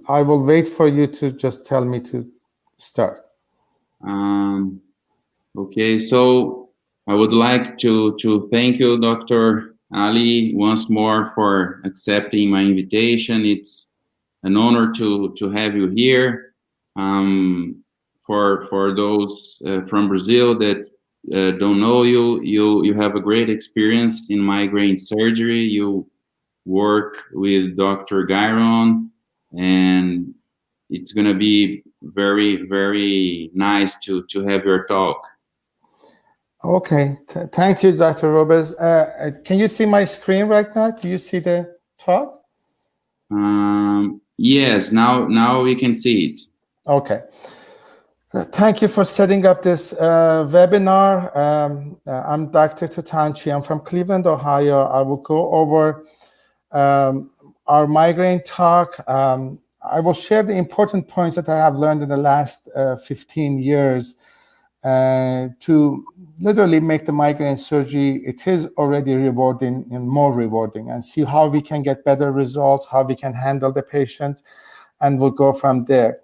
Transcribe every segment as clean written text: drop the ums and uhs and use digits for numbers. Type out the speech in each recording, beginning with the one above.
I will wait for you to just tell me to start. Okay, so I would like to thank you, Dr. Ali, once more for accepting my invitation. It's an honor to have you here. For those from Brazil that don't know you, you have a great experience in migraine surgery. You work with Dr. Gyron, and it's going to be very, very nice to have your talk. Okay, thank you, Dr. Robles. Can you see my screen right now? Do you see the talk? Yes, now we can see it. Okay. Thank you for setting up this webinar. I'm Dr. Tutanchi. I'm from Cleveland, Ohio. I will go over our migraine talk. I will share the important points that I have learned in the last 15 years to literally make the migraine surgery, it is already rewarding and more rewarding, and see how we can get better results, how we can handle the patient, and we'll go from there.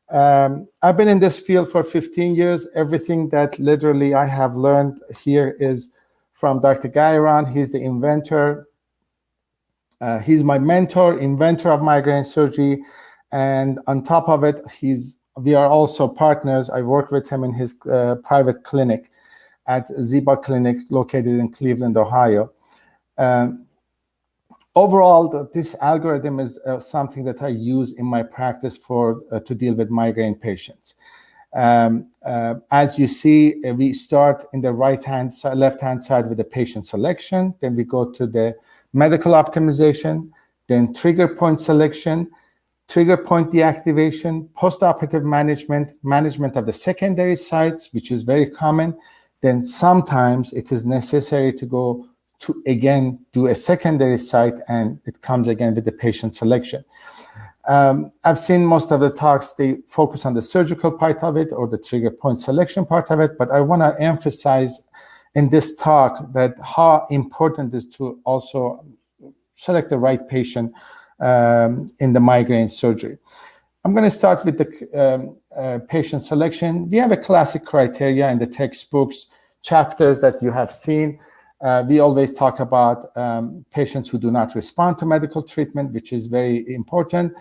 I've been in this field for 15 years. Everything that literally I have learned here is from Dr. Gyron. He's the inventor. He's my mentor, inventor of migraine surgery. And on top of it, we are also partners. I work with him in his private clinic at Ziba Clinic located in Cleveland, Ohio. Overall, this algorithm is something that I use in my practice to deal with migraine patients. As you see, we start in the left-hand side with the patient selection. Then we go to the medical optimization, then trigger point selection, trigger point deactivation, postoperative management of the secondary sites, which is very common. Then sometimes it is necessary to go to again do a secondary site, and it comes again with the patient selection. I've seen most of the talks, they focus on the surgical part of it or the trigger point selection part of it, but I want to emphasize in this talk that how important it is to also select the right patient in the migraine surgery. I'm going to start with the patient selection. We have a classic criteria in the textbooks, chapters that you have seen. We always talk about patients who do not respond to medical treatment, which is very important,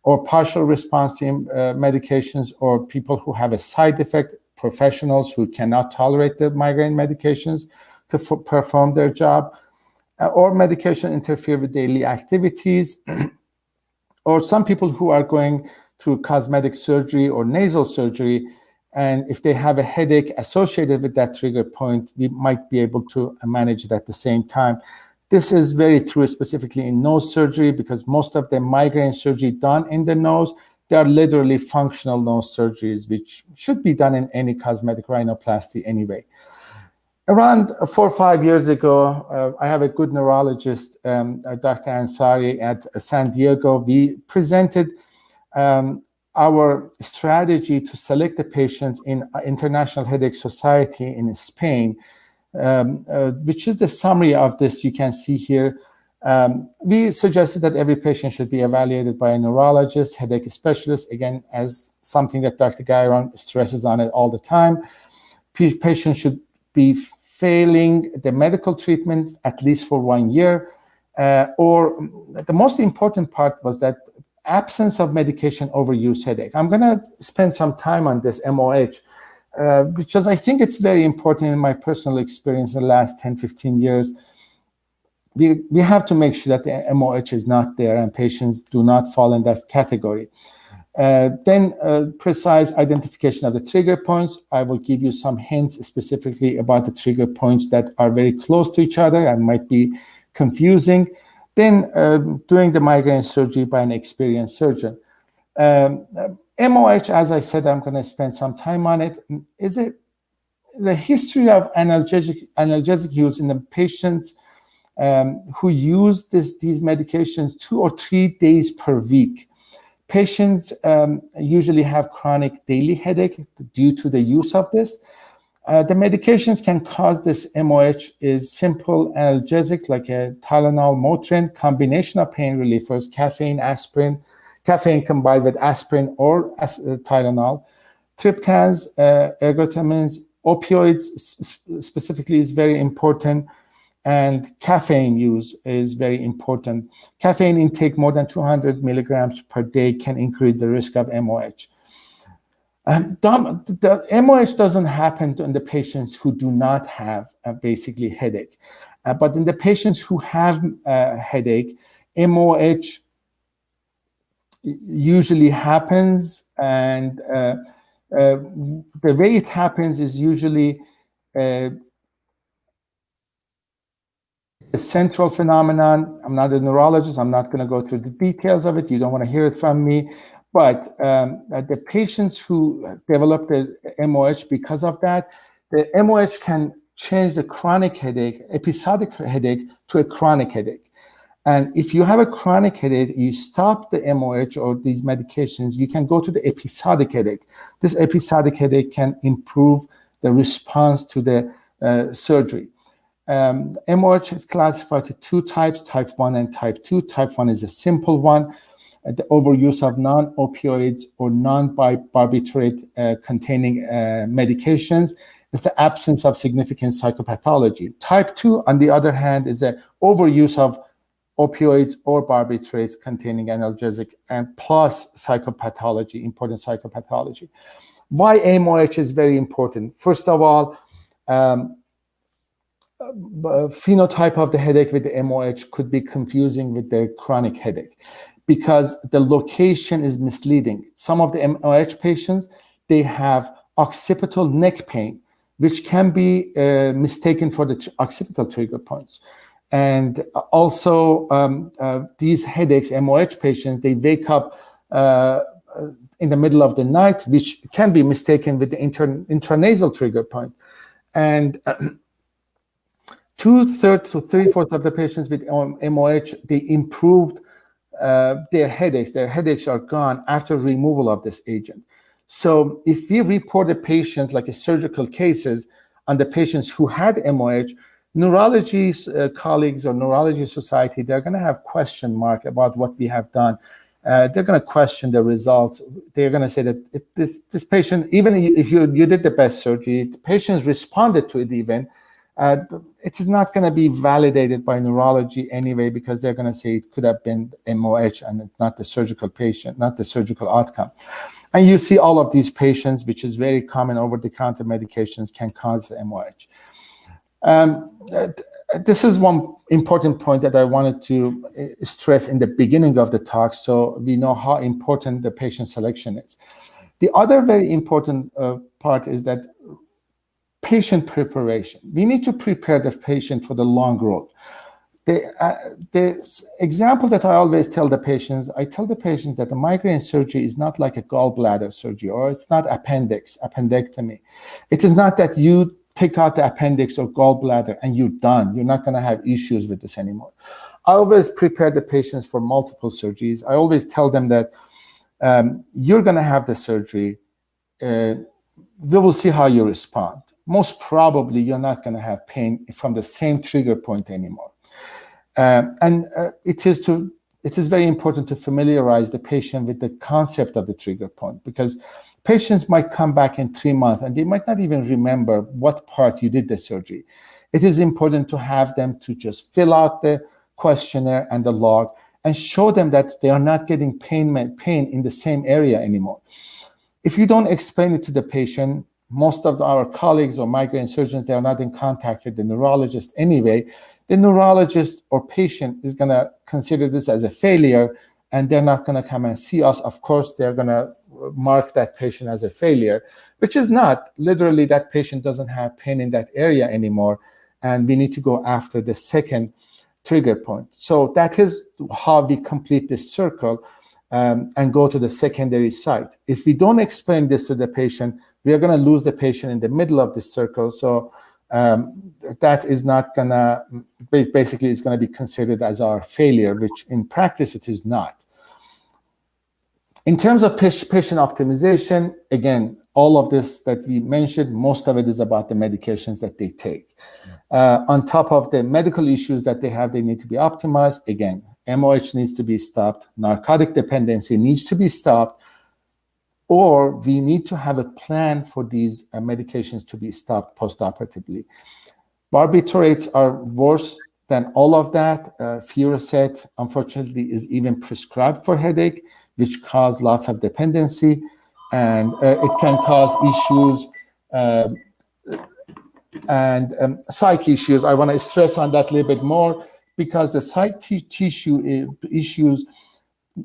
or partial response to medications, or people who have a side effect, professionals who cannot tolerate the migraine medications to perform their job, or medication interfere with daily activities, or some people who are going through cosmetic surgery or nasal surgery, and if they have a headache associated with that trigger point, we might be able to manage it at the same time. This is very true, specifically in nose surgery, because most of the migraine surgery done in the nose, they are literally functional nose surgeries, which should be done in any cosmetic rhinoplasty anyway. Around 4 or 5 years ago, I have a good neurologist, Dr. Ansari at San Diego. We presented our strategy to select the patients in International Headache Society in Spain, which is the summary of this you can see here. We suggested that every patient should be evaluated by a neurologist, headache specialist, again, as something that Dr. Gyron stresses on it all the time. Patients should be failing the medical treatment at least for 1 year, or the most important part was that absence of medication overuse headache. I'm going to spend some time on this MOH, because I think it's very important in my personal experience in the last 10, 15 years. We have to make sure that the MOH is not there and patients do not fall in that category. Then precise identification of the trigger points. I will give you some hints specifically about the trigger points that are very close to each other and might be confusing. Then doing the migraine surgery by an experienced surgeon. MOH, as I said, I'm going to spend some time on it. Is it the history of analgesic use in the patients who use these medications 2 or 3 days per week? Patients usually have chronic daily headache due to the use of this. The medications can cause this MOH is simple analgesic like a Tylenol, Motrin, combination of pain relievers, caffeine, aspirin caffeine combined with aspirin or Tylenol, triptans, ergotamines, opioids specifically is very important, and caffeine use is very important. Caffeine intake more than 200 milligrams per day can increase the risk of MOH. The MOH doesn't happen in the patients who do not have basically headache, but in the patients who have headache, MOH usually happens, and the way it happens is usually a central phenomenon. I'm not a neurologist. I'm not going to go through the details of it. You don't want to hear it from me. But the patients who develop the MOH because of that, the MOH can change the chronic headache, episodic headache, to a chronic headache. And if you have a chronic headache, you stop the MOH or these medications, you can go to the episodic headache. This episodic headache can improve the response to the surgery. MOH is classified to two types, type 1 and type 2. Type 1 is a simple one, the overuse of non-opioids or non-barbiturate containing medications. It's the absence of significant psychopathology. Type 2, on the other hand, is the overuse of opioids or barbiturates containing analgesic and plus psychopathology, important psychopathology. Why MOH is very important? First of all, phenotype of the headache with the MOH could be confusing with the chronic headache because the location is misleading. Some of the MOH patients, they have occipital neck pain, which can be mistaken for the occipital trigger points. And also these headaches, MOH patients, they wake up in the middle of the night, which can be mistaken with the intranasal trigger point. And 2/3 to 3/4 of the patients with MOH, they improved their headaches. Their headaches are gone after removal of this agent. So if we report a patient, like a surgical cases, on the patients who had MOH, neurology colleagues or neurology society, they're going to have question mark about what we have done. They're going to question the results. They're going to say that this patient, even if you did the best surgery, the patients responded to it even, it is not going to be validated by neurology anyway, because they're going to say it could have been MOH and not the surgical patient, not the surgical outcome. And you see all of these patients, which is very common, over-the-counter medications can cause MOH. This is one important point that I wanted to stress in the beginning of the talk, so we know how important the patient selection is. The other very important part is that patient preparation. We need to prepare the patient for the long road. The example that I always tell the patients, I tell the patients that the migraine surgery is not like a gallbladder surgery, or it's not appendectomy. It is not that you take out the appendix or gallbladder and you're done. You're not going to have issues with this anymore. I always prepare the patients for multiple surgeries. I always tell them that you're going to have the surgery. We will see how you respond. Most probably, you're not going to have pain from the same trigger point anymore. It is very important to familiarize the patient with the concept of the trigger point, because patients might come back in 3 months and they might not even remember what part you did the surgery. It is important to have them to just fill out the questionnaire and the log and show them that they are not getting pain in the same area anymore. If you don't explain it to the patient, most of our colleagues or migraine surgeons, they are not in contact with the neurologist anyway. The neurologist or patient is going to consider this as a failure, and they're not going to come and see us. Of course, they're going to mark that patient as a failure, which is not. Literally, that patient doesn't have pain in that area anymore, and we need to go after the second trigger point. So that is how we complete this circle and go to the secondary site. If we don't explain this to the patient, we are going to lose the patient in the middle of this circle. So that is not going to, basically, it's going to be considered as our failure, which in practice it is not. In terms of patient optimization, again, all of this that we mentioned, most of it is about the medications that they take. On top of the medical issues that they have, they need to be optimized. Again, MOH needs to be stopped, narcotic dependency needs to be stopped, or we need to have a plan for these medications to be stopped postoperatively. Barbiturates are worse than all of that. Furosemide, unfortunately, is even prescribed for headache, which cause lots of dependency, and it can cause issues and psych issues. I want to stress on that a little bit more because the psych tissue issues,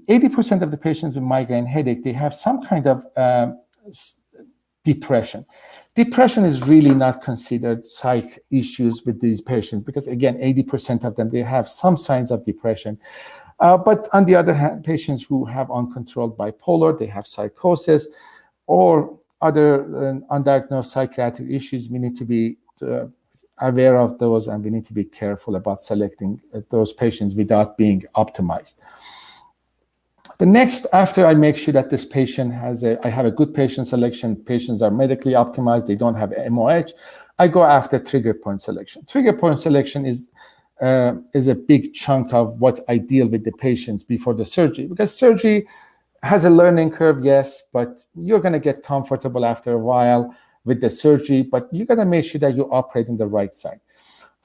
80% of the patients with migraine headache, they have some kind of depression. Depression is really not considered psych issues with these patients because, again, 80% of them, they have some signs of depression. But on the other hand, patients who have uncontrolled bipolar, they have psychosis, or other undiagnosed psychiatric issues, we need to be aware of those, and we need to be careful about selecting those patients without being optimized. The next, after I make sure that this patient I have a good patient selection, patients are medically optimized, they don't have MOH, I go after trigger point selection. Trigger point selection is a big chunk of what I deal with the patients before the surgery, because surgery has a learning curve, yes, but you're going to get comfortable after a while with the surgery, but you got to make sure that you operate in the right side.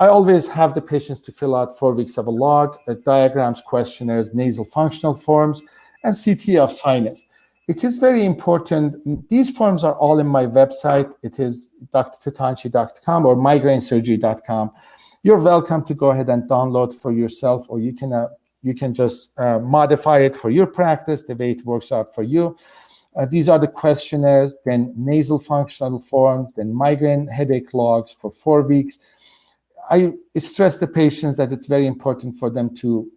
I always have the patients to fill out 4 weeks of a log, diagrams, questionnaires, nasal functional forms, and CT of sinus. It is very important. These forms are all in my website. It is drtatanchi.com or migrainesurgery.com. You're welcome to go ahead and download for yourself, or you can just modify it for your practice the way it works out for you. These are the questionnaires, then nasal functional forms, then migraine headache logs for 4 weeks. I stress the patients that it's very important for them to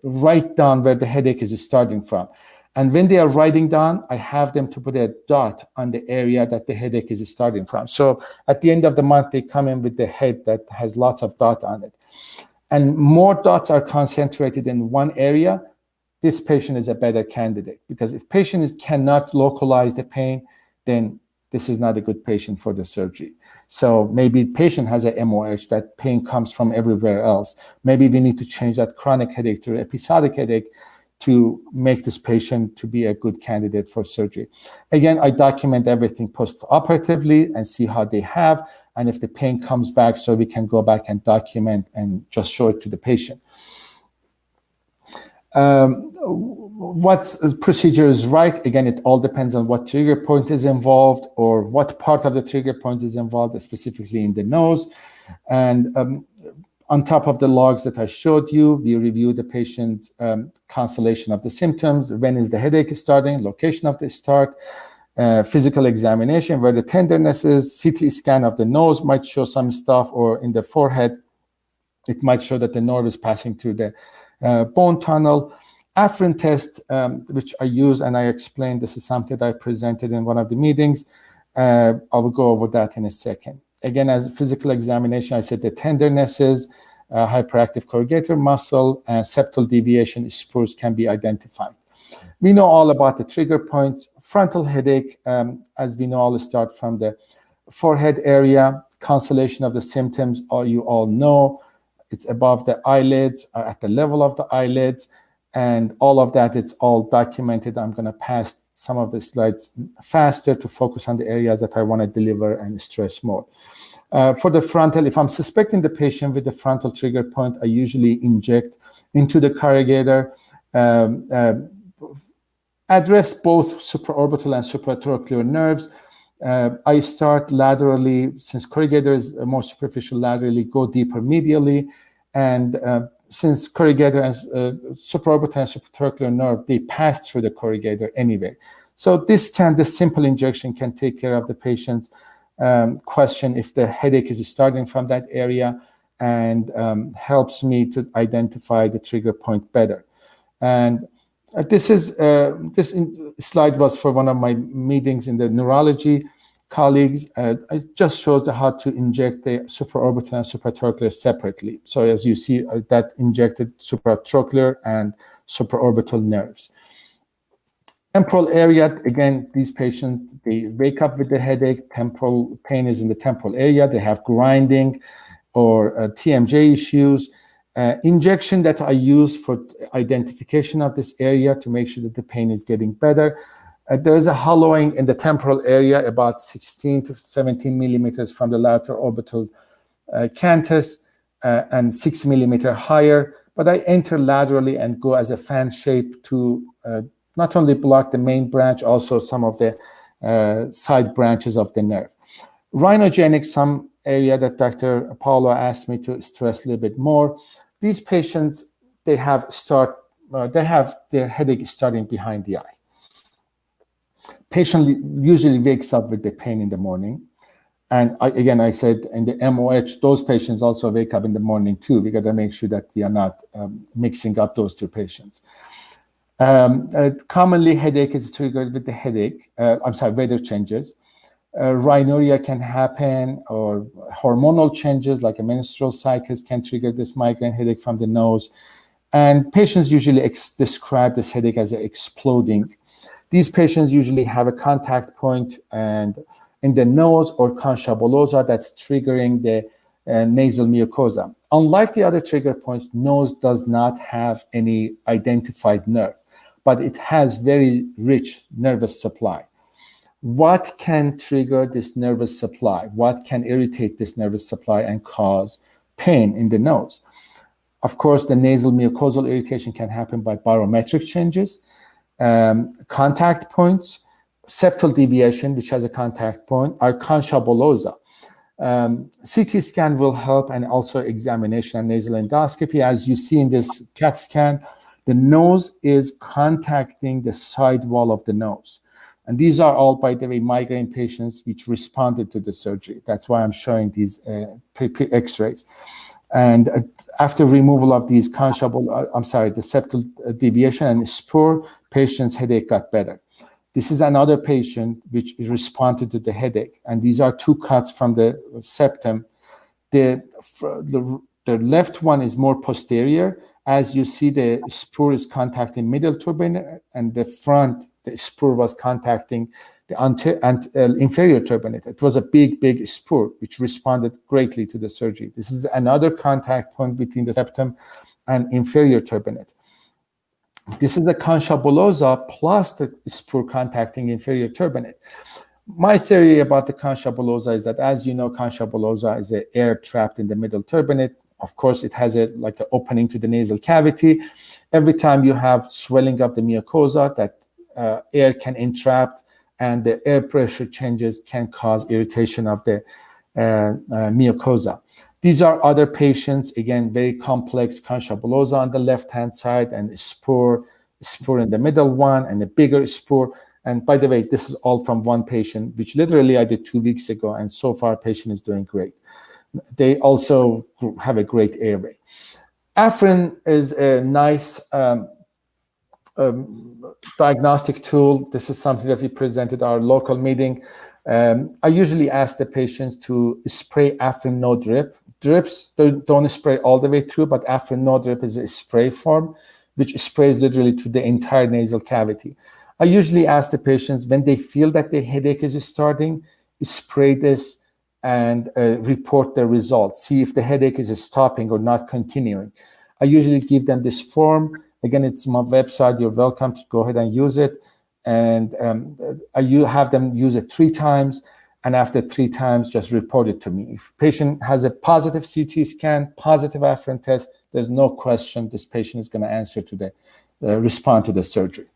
write down where the headache is starting from. And when they are writing down, I have them to put a dot on the area that the headache is starting from. So at the end of the month, they come in with the head that has lots of dots on it. And more dots are concentrated in one area, this patient is a better candidate. Because if patient cannot localize the pain, then this is not a good patient for the surgery. So maybe patient has a MOH, that pain comes from everywhere else. Maybe we need to change that chronic headache to episodic headache to make this patient to be a good candidate for surgery. Again, I document everything post-operatively and see how they have, and if the pain comes back, so we can go back and document and just show it to the patient. What procedure is right? Again, it all depends on what trigger point is involved or what part of the trigger point is involved, specifically in the nose. And on top of the logs that I showed you, we review the patient's constellation of the symptoms. When is the headache starting? Location of the start. Physical examination, where the tenderness is. CT scan of the nose might show some stuff, or in the forehead, it might show that the nerve is passing through the bone tunnel. Afrin test, which I use, and I explained, this is something that I presented in one of the meetings. I will go over that in a second. Again, as a physical examination, I said the tendernesses, hyperactive corrugator muscle, and septal deviation spurs can be identified. We know all about the trigger points. Frontal headache, as we know, all start from the forehead area. Constellation of the symptoms, you all know. It's above the eyelids, at the level of the eyelids, and all of that, it's all documented. I'm going to pass some of the slides faster to focus on the areas that I want to deliver and stress more. For the frontal, if I'm suspecting the patient with the frontal trigger point, I usually inject into the corrugator, address both supraorbital and supratrochlear nerves. I start laterally, since corrugator is more superficial laterally, go deeper medially, and since corrugator and supraorbital and supratrochlear nerve, they pass through the corrugator anyway. So this simple injection can take care of the patient's question if the headache is starting from that area, and helps me to identify the trigger point better. And this slide was for one of my meetings in the neurology colleagues. It just shows how to inject the supraorbital and supratrochlear separately. So as you see, that injected supratrochlear and supraorbital nerves. Temporal area, again, these patients, they wake up with the headache. Temporal pain is in the temporal area. They have grinding or TMJ issues. Injection that I use for identification of this area to make sure that the pain is getting better. There is a hollowing in the temporal area about 16 to 17 millimeters from the lateral orbital canthus and 6 millimeter higher. But I enter laterally and go as a fan shape to not only block the main branch, also some of the side branches of the nerve. Rhinogenic, some area that Dr. Paulo asked me to stress a little bit more. These patients, they have their headache starting behind the eye. Patient usually wakes up with the pain in the morning. And I said in the MOH, those patients also wake up in the morning too. We got to make sure that we are not mixing up those two patients. Commonly, headache is triggered with the weather changes. Rhinuria can happen, or hormonal changes like a menstrual cycle can trigger this migraine headache from the nose. And patients usually describe this headache as exploding. These patients usually have a contact point and in the nose or concha bullosa that's triggering the nasal mucosa. Unlike the other trigger points, nose does not have any identified nerve, but it has very rich nervous supply. What can trigger this nervous supply? What can irritate this nervous supply and cause pain in the nose? Of course, the nasal mucosal irritation can happen by barometric changes, contact points, septal deviation, which has a contact point, or concha bullosa. CT scan will help, and also examination and nasal endoscopy. As you see in this CAT scan, the nose is contacting the side wall of the nose. And these are all, by the way, migraine patients which responded to the surgery. That's why I'm showing these x-rays. And after removal of these the septal deviation and spur, patient's headache got better. This is another patient which responded to the headache. And these are two cuts from the septum. The left one is more posterior. As you see, the spur is contacting middle turbinate, and the spur was contacting the inferior turbinate. It was a big spur, which responded greatly to the surgery. This is another contact point between the septum and inferior turbinate. This is a concha bullosa plus the spur contacting inferior turbinate. My theory about the concha bullosa is that, as you know, concha bullosa is an air trapped in the middle turbinate. Of course, it has an opening to the nasal cavity. Every time you have swelling of the mucosa, that air can entrap, and the air pressure changes can cause irritation of the mucosa. These are other patients, again, very complex concha bullosa on the left-hand side, and spur in the middle one, and a bigger spur. And by the way, this is all from one patient, which literally I did 2 weeks ago, and so far patient is doing great. They also have a great airway. Afrin is a nice diagnostic tool. This is something that we presented at our local meeting. I usually ask the patients to spray Afrin no drip. Drips don't spray all the way through, but Afrin no drip is a spray form, which sprays literally to the entire nasal cavity. I usually ask the patients, when they feel that the headache is starting, spray this and report the results. See if the headache is stopping or not continuing. I usually give them this form. Again, it's my website. You're welcome to go ahead and use it. And I have them use it 3 times. And after 3 times, just report it to me. If patient has a positive CT scan, positive Afrin test, there's no question this patient is going to answer to the respond to the surgery.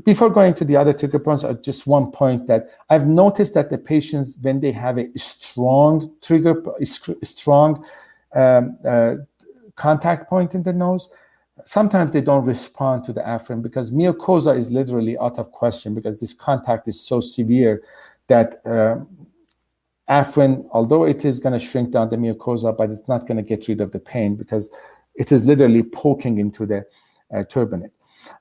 Before going to the other trigger points, just one point that I've noticed that the patients, when they have a strong contact point in the nose, sometimes they don't respond to the Afrin, because mucosa is literally out of question, because this contact is so severe that Afrin, although it is going to shrink down the mucosa, but it's not going to get rid of the pain, because it is literally poking into the turbinate.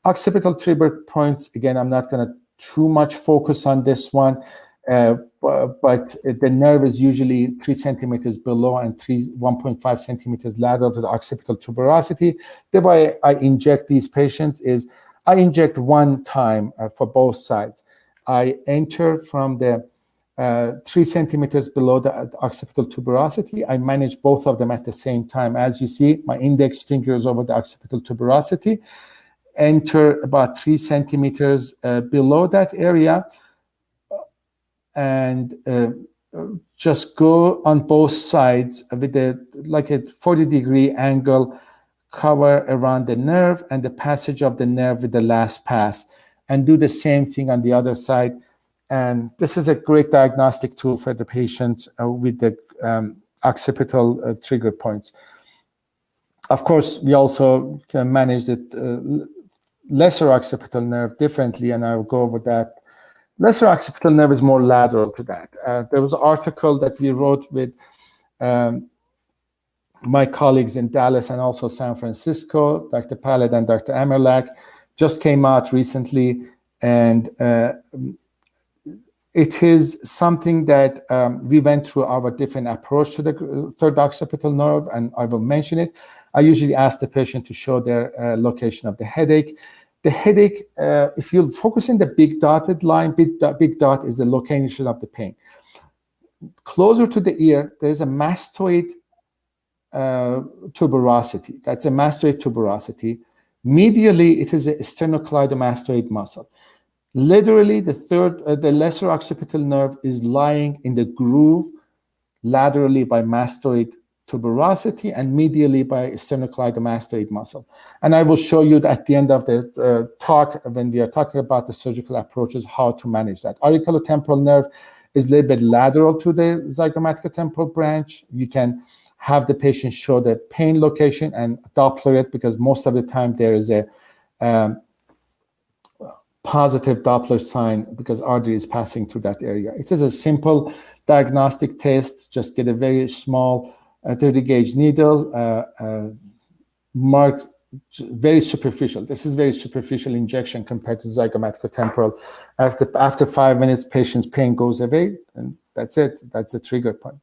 Occipital trigger points, again, I'm not going to too much focus on this one, but the nerve is usually 3 centimeters below and 1.5 centimeters lateral to the occipital tuberosity. The way I inject these patients is I inject 1 time for both sides. I enter from the 3 centimeters below the occipital tuberosity. I manage both of them at the same time. As you see, my index finger is over the occipital tuberosity. Enter about 3 centimeters below that area, and just go on both sides with like a 40-degree angle, cover around the nerve and the passage of the nerve with the last pass, and do the same thing on the other side. And this is a great diagnostic tool for the patients with the occipital trigger points. Of course, we also can manage the lesser occipital nerve differently, and I will go over that. Lesser occipital nerve is more lateral to that. There was an article that we wrote with my colleagues in Dallas and also San Francisco, Dr. Pallet and Dr. Amerlak, just came out recently, and it is something that we went through our different approach to the third occipital nerve, and I will mention it. I usually ask the patient to show their location of the headache. The headache, if you focus in the big dotted line, big dot is the location of the pain. Closer to the ear, there's a mastoid tuberosity. That's a mastoid tuberosity. Medially, it is a sternocleidomastoid muscle. Literally, the lesser occipital nerve is lying in the groove laterally by mastoid tuberosity and medially by sternocleidomastoid muscle. And I will show you at the end of the talk, when we are talking about the surgical approaches, how to manage that. Auriculotemporal nerve is a little bit lateral to the zygomaticotemporal branch. You can have the patient show the pain location and Doppler it, because most of the time there is a positive Doppler sign because artery is passing through that area. It is a simple diagnostic test. Just get a very small 30-gauge needle, marked very superficial. This is very superficial injection compared to zygomaticotemporal. After 5 minutes, patient's pain goes away, and that's it. That's the trigger point.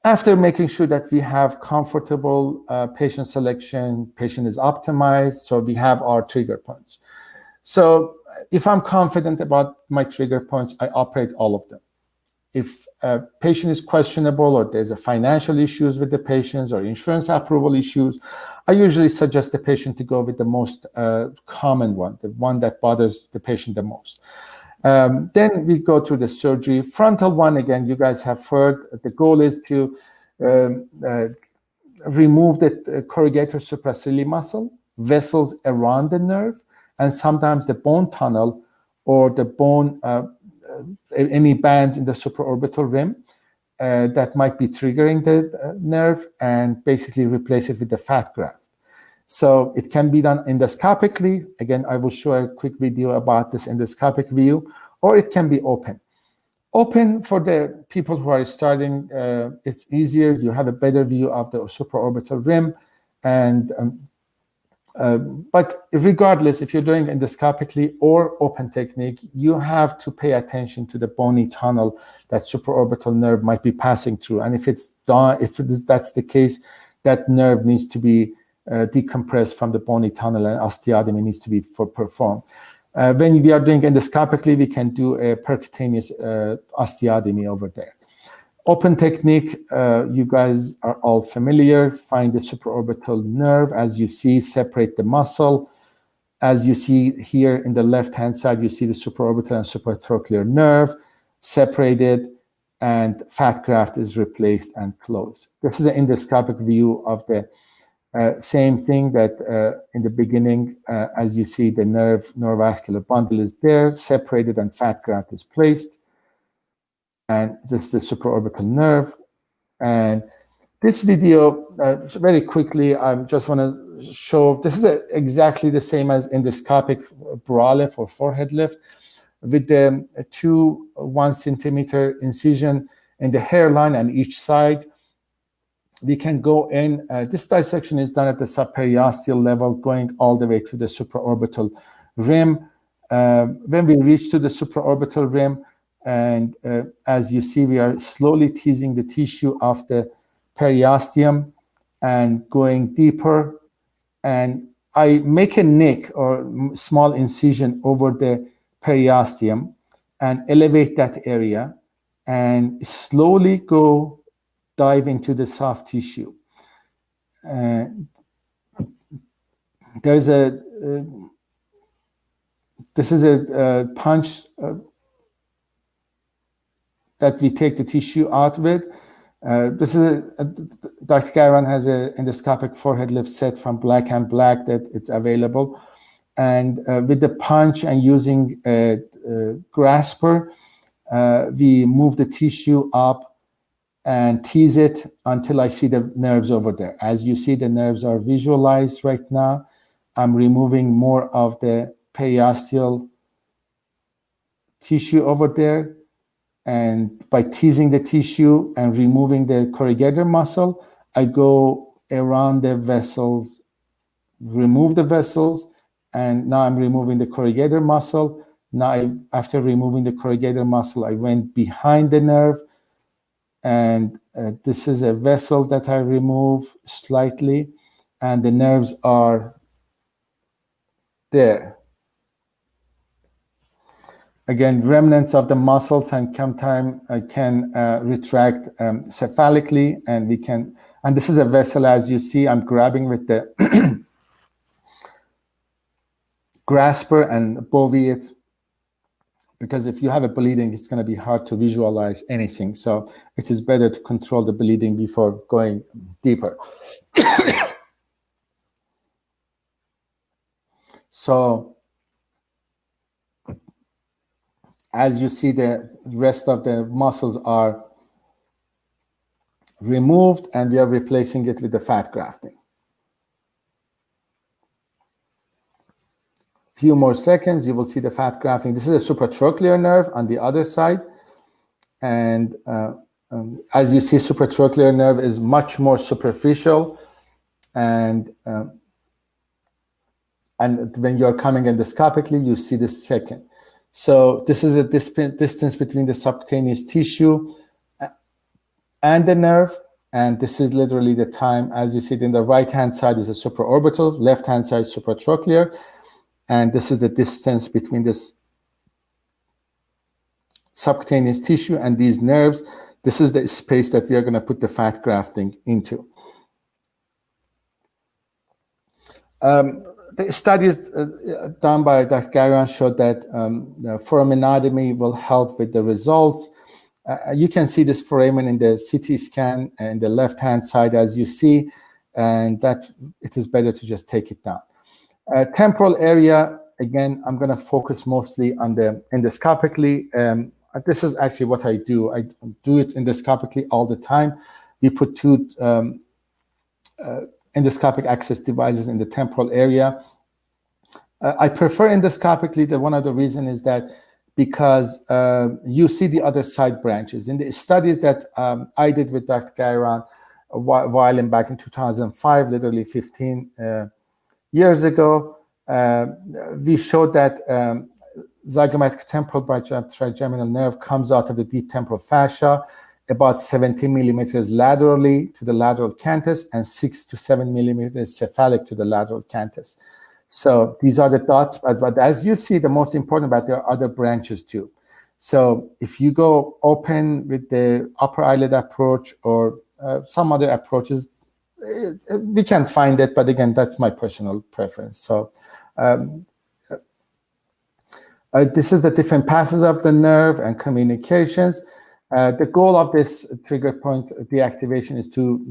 After making sure that we have comfortable patient selection, patient is optimized, so we have our trigger points. So if I'm confident about my trigger points, I operate all of them. If a patient is questionable or there's a financial issues with the patients or insurance approval issues, I usually suggest the patient to go with the most common one, the one that bothers the patient the most. Then we go through the surgery. Frontal one, again, you guys have heard, the goal is to remove the corrugator supracilii muscle, vessels around the nerve, and sometimes the bone tunnel or the bone, any bands in the supraorbital rim that might be triggering the nerve, and basically replace it with the fat graft. So it can be done endoscopically. Again, I will show a quick video about this endoscopic view, or it can be open. Open for the people who are starting, it's easier. You have a better view of the supraorbital rim, and but regardless, if you're doing endoscopically or open technique, you have to pay attention to the bony tunnel that supraorbital nerve might be passing through. And if it's done, that's the case, that nerve needs to be decompressed from the bony tunnel, and osteotomy needs to be performed. When we are doing endoscopically, we can do a percutaneous osteotomy over there. Open technique, you guys are all familiar. Find the supraorbital nerve. As you see, separate the muscle. As you see here in the left-hand side, you see the supraorbital and supratrochlear nerve separated, and fat graft is replaced and closed. This is an endoscopic view of the same thing that in the beginning, as you see, the neurovascular bundle is there, separated, and fat graft is placed. And this is the supraorbital nerve. And this video, very quickly, I just want to show, this is exactly the same as endoscopic brow lift or forehead lift, with the 2 1 centimeter incision in the hairline on each side. We can go in, this dissection is done at the subperiosteal level, going all the way to the supraorbital rim. When we reach to the supraorbital rim, and as you see, we are slowly teasing the tissue of the periosteum and going deeper. And I make a nick or small incision over the periosteum and elevate that area and slowly go dive into the soft tissue. There's a this is a punch that we take the tissue out with. This is Dr. Gairan has an endoscopic forehead lift set from Black and Black that it's available. And with the punch and using a grasper, we move the tissue up and tease it until I see the nerves over there. As you see, the nerves are visualized right now. I'm removing more of the periosteal tissue over there. And by teasing the tissue and removing the corrugator muscle, I go around the vessels, remove the vessels, and now I'm removing the corrugator muscle. Now, after removing the corrugator muscle, I went behind the nerve, and this is a vessel that I remove slightly, and the nerves are there. Again, remnants of the muscles, and sometimes I can retract cephalically, and we can, and this is a vessel, as you see, I'm grabbing with the grasper and bovie it, because if you have a bleeding, it's going to be hard to visualize anything. So it is better to control the bleeding before going deeper. So as you see, the rest of the muscles are removed, and we are replacing it with the fat grafting. Few more seconds, you will see the fat grafting. This is a supratrochlear nerve on the other side. And as you see, supratrochlear nerve is much more superficial. And when you're coming endoscopically, you see the second. So this is a distance between the subcutaneous tissue and the nerve. And this is literally the time. As you see it, in the right-hand side is a supraorbital, left-hand side supratrochlear. And this is the distance between this subcutaneous tissue and these nerves. This is the space that we are going to put the fat grafting into. The studies done by Dr. Gairan showed that foraminotomy will help with the results. You can see this foramen in the CT scan and the left-hand side, as you see, and that it is better to just take it down. Temporal area, again, I'm going to focus mostly on the endoscopically. This is actually what I do. I do it endoscopically all the time. We put two endoscopic access devices in the temporal area. I prefer endoscopically. One of the reasons is that because you see the other side branches. In the studies that I did with Dr. Gairan a while back in 2005, literally 15 years ago, we showed that zygomatic temporal trigeminal nerve comes out of the deep temporal fascia about 70 millimeters laterally to the lateral canthus and 6 to 7 millimeters cephalic to the lateral canthus. So these are the dots, but as you see, the most important about there are other branches too. So if you go open with the upper eyelid approach or some other approaches, we can find it, but again, that's my personal preference. So this is the different passes of the nerve and communications. The goal of this trigger point deactivation is to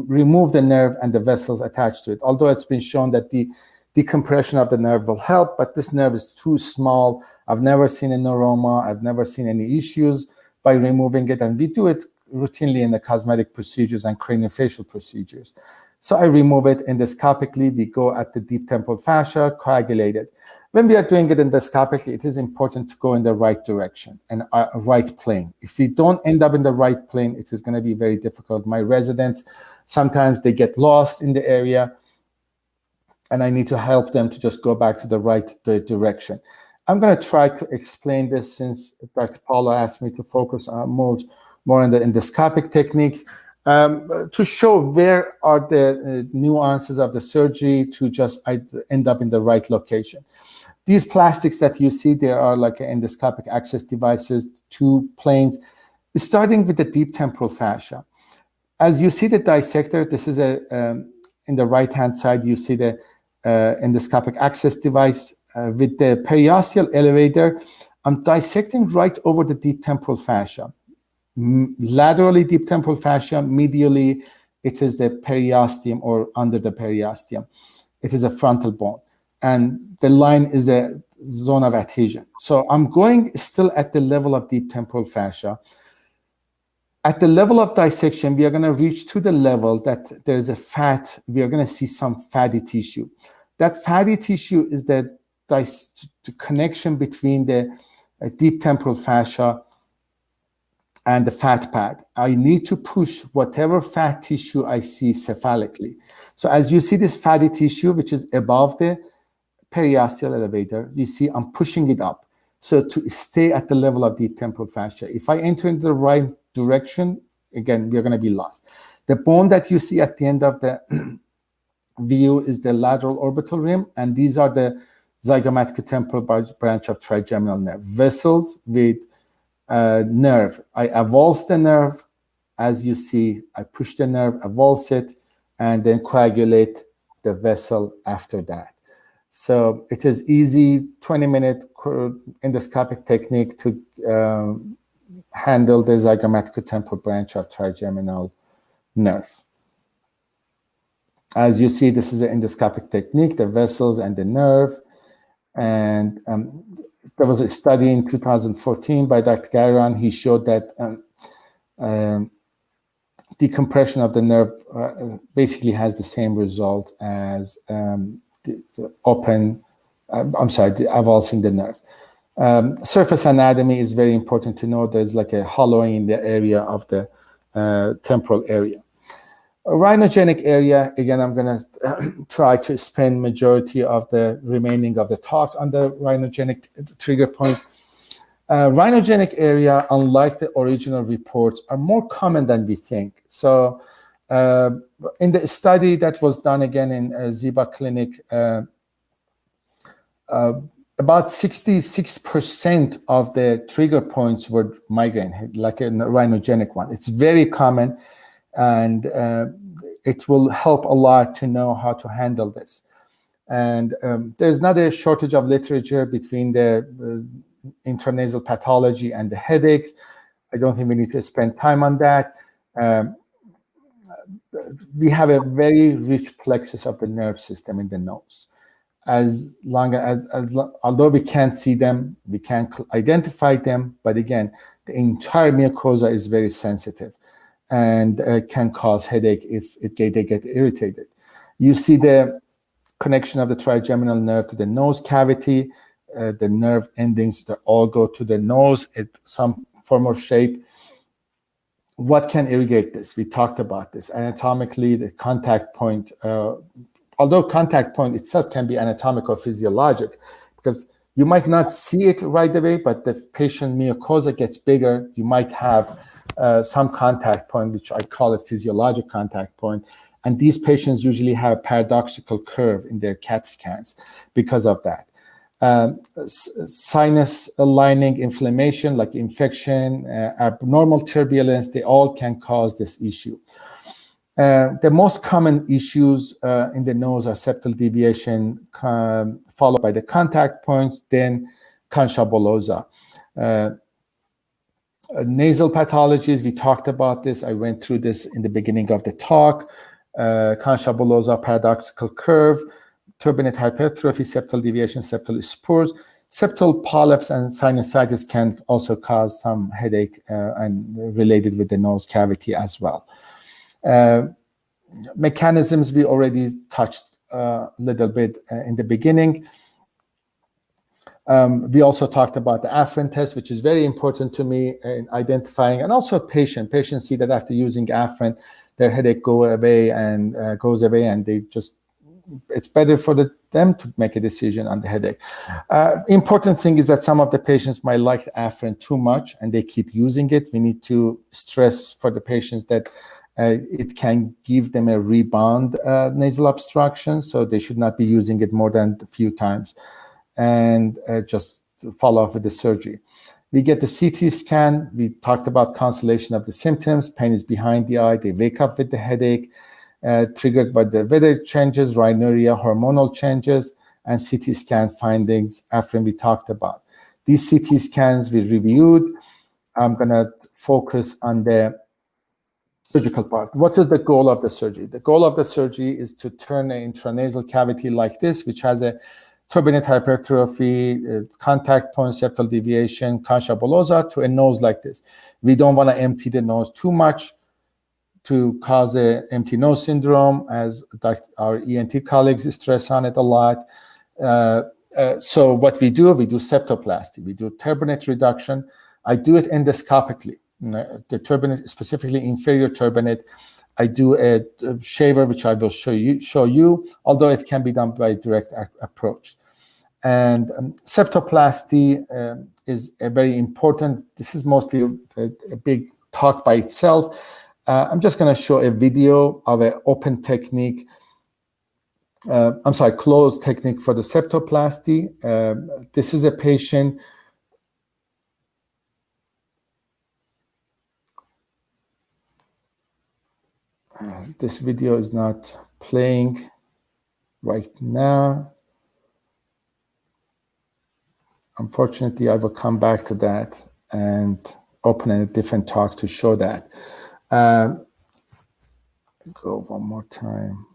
remove the nerve and the vessels attached to it. Although it's been shown that the decompression of the nerve will help, but this nerve is too small. I've never seen a neuroma. I've never seen any issues by removing it, and we do it routinely in the cosmetic procedures and craniofacial procedures. So I remove it endoscopically. We go at the deep temporal fascia, coagulate it. When we are doing it endoscopically, it is important to go in the right direction and right plane. If we don't end up in the right plane, it is going to be very difficult. My residents, sometimes they get lost in the area, and I need to help them to just go back to the right direction. I'm going to try to explain this since Dr. Paula asked me to focus on more on the endoscopic techniques. to show where are the nuances of the surgery to just end up in the right location. These plastics that you see, there are like endoscopic access devices, two planes, starting with the deep temporal fascia. As you see the dissector, this is in the right-hand side, you see the endoscopic access device with the periosteal elevator. I'm dissecting right over the deep temporal fascia. Laterally deep temporal fascia, medially it is the periosteum or under the periosteum. It is a frontal bone, and the line is a zone of adhesion. So I'm going still at the level of deep temporal fascia. At the level of dissection, we are going to reach to the level that there's a fat. We are going to see some fatty tissue. That fatty tissue is the connection between the deep temporal fascia and the fat pad. I need to push whatever fat tissue I see cephalically. So as you see this fatty tissue, which is above the periosteal elevator, you see I'm pushing it up. So to stay at the level of deep temporal fascia. If I enter into the right direction, again, we're going to be lost. The bone that you see at the end of the view is the lateral orbital rim, and these are the zygomatic branch of trigeminal nerve. Vessels with nerve. I avulse the nerve. As you see, I push the nerve, avulse it, and then coagulate the vessel after that. So it is easy 20-minute endoscopic technique to handle the zygomatic branch of trigeminal nerve. As you see, this is an endoscopic technique, the vessels and the nerve. And there was a study in 2014 by Dr. Gairon. He showed that decompression of the nerve basically has the same result as the avulsing the nerve. Surface anatomy is very important to know. There's like a hollowing in the area of the temporal area. Rhinogenic area, again, I'm going to try to spend majority of the remaining of the talk on the rhinogenic trigger point. Rhinogenic area, unlike the original reports, are more common than we think. So in the study that was done again in Ziba Clinic, about 66% of the trigger points were migraine, like a rhinogenic one. It's very common, and it will help a lot to know how to handle this. And there's not a shortage of literature between the intranasal pathology and the headaches. I don't think we need to spend time on that. We have a very rich plexus of the nerve system in the nose. Although we can't see them, we can't identify them, but again, the entire mucosa is very sensitive and can cause headache if they get irritated. You see the connection of the trigeminal nerve to the nose cavity. The nerve endings that all go to the nose in some form or shape. What can irrigate this? We talked about this. Anatomically, the contact point, although contact point itself can be anatomic or physiologic, because you might not see it right away, but the patient mucosa gets bigger. You might have some contact point, which I call it physiologic contact point. And these patients usually have a paradoxical curve in their CAT scans because of that. Sinus lining inflammation, like infection, abnormal turbulence, they all can cause this issue. The most common issues in the nose are septal deviation, followed by the contact points, then concha bullosa. Nasal pathologies, we talked about this. I went through this in the beginning of the talk. Concha bullosa, paradoxical curve, turbinate hypertrophy, septal deviation, septal spurs. Septal polyps and sinusitis can also cause some headache and related with the nose cavity as well. Mechanisms we already touched a little bit in the beginning. We also talked about the Afrin test, which is very important to me in identifying, and also patients see that after using Afrin, their headache goes away, and they just, it's better for them to make a decision on the headache. Important thing is that some of the patients might like Afrin too much and they keep using it. We need to stress for the patients that it can give them a rebound nasal obstruction, so they should not be using it more than a few times, and just follow up with the surgery. We get the CT scan. We talked about constellation of the symptoms. Pain is behind the eye. They wake up with the headache, triggered by the weather changes, rhinorrhea, hormonal changes, and CT scan findings after we talked about. These CT scans we reviewed. I'm going to focus on the surgical part. What is the goal of the surgery? The goal of the surgery is to turn an intranasal cavity like this, which has a turbinate hypertrophy, contact point, septal deviation, concha bullosa, to a nose like this. We don't want to empty the nose too much to cause an empty nose syndrome, as our ENT colleagues stress on it a lot. So what we do septoplasty. We do turbinate reduction. I do it endoscopically. The turbinate, specifically inferior turbinate, I do a shaver, which I will show you, although it can be done by direct approach. And septoplasty is a very important. This is mostly a big talk by itself. I'm just going to show a video of an open technique. Closed technique for the septoplasty. This is a patient. This video is not playing right now. Unfortunately, I will come back to that and open a different talk to show that. Go one more time.